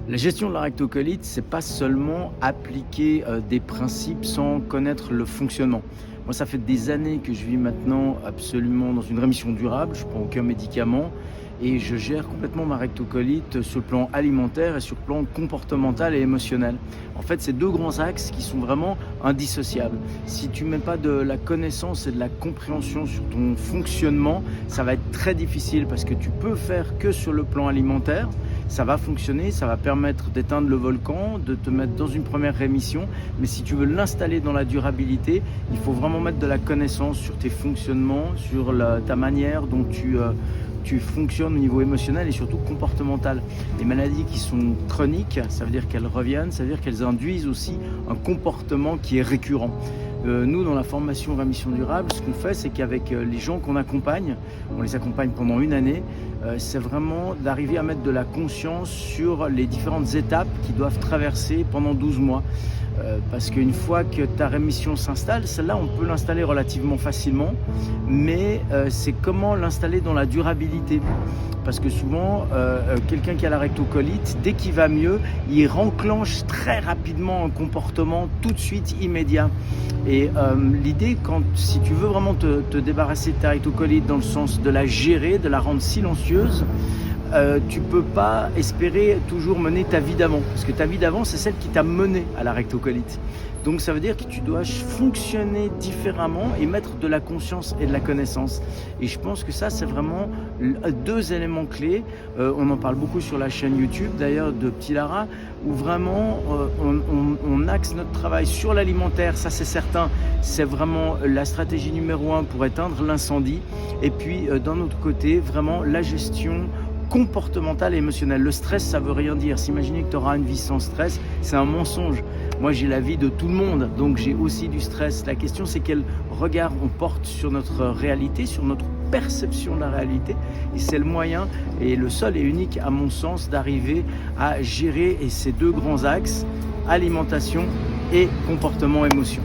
La gestion de la rectocolite, c'est pas seulement appliquer des principes sans connaître le fonctionnement. Moi, ça fait des années que je vis maintenant absolument dans une rémission durable, je prends aucun médicament et je gère complètement ma rectocolite sur le plan alimentaire et sur le plan comportemental et émotionnel. En fait, c'est deux grands axes qui sont vraiment indissociables. Si tu mets pas de la connaissance et de la compréhension sur ton fonctionnement, ça va être très difficile parce que tu peux faire que sur le plan alimentaire. Ça va fonctionner, ça va permettre d'éteindre le volcan, de te mettre dans une première rémission. Mais si tu veux l'installer dans la durabilité, il faut vraiment mettre de la connaissance sur tes fonctionnements, sur ta manière dont tu fonctionnes au niveau émotionnel et surtout comportemental. Les maladies qui sont chroniques, ça veut dire qu'elles reviennent, ça veut dire qu'elles induisent aussi un comportement qui est récurrent. Nous, dans la formation rémission durable, ce qu'on fait, c'est qu'avec les gens qu'on accompagne, on les accompagne pendant une année, c'est vraiment d'arriver à mettre de la conscience sur les différentes étapes qu'ils doivent traverser pendant 12 mois. Parce qu'une fois que ta rémission s'installe, celle-là, on peut l'installer relativement facilement, mais c'est comment l'installer dans la durabilité. Parce que souvent, quelqu'un qui a la rectocolite, dès qu'il va mieux, il renclenche très rapidement un comportement tout de suite immédiat. Et l'idée, si tu veux vraiment te débarrasser de ta rectocolite dans le sens de la gérer, de la rendre silencieuse, tu peux pas espérer toujours mener ta vie d'avant, parce que ta vie d'avant, c'est celle qui t'a mené à la rectocolite. Donc ça veut dire que tu dois fonctionner différemment et mettre de la conscience et de la connaissance. Et je pense que ça, c'est vraiment deux éléments clés. On en parle beaucoup sur la chaîne YouTube, d'ailleurs, de Petit Lara, où vraiment on axe notre travail sur l'alimentaire, ça c'est certain. C'est vraiment la stratégie numéro 1 pour éteindre l'incendie. Et puis, d'un autre côté, vraiment la gestion comportemental et émotionnel. Le stress, ça veut rien dire. S'imaginer que tu auras une vie sans stress, c'est un mensonge. Moi, j'ai la vie de tout le monde, donc j'ai aussi du stress. La question, c'est quel regard on porte sur notre réalité, sur notre perception de la réalité. Et c'est le moyen, et le seul et unique, à mon sens, d'arriver à gérer ces deux grands axes, alimentation et comportement-émotion.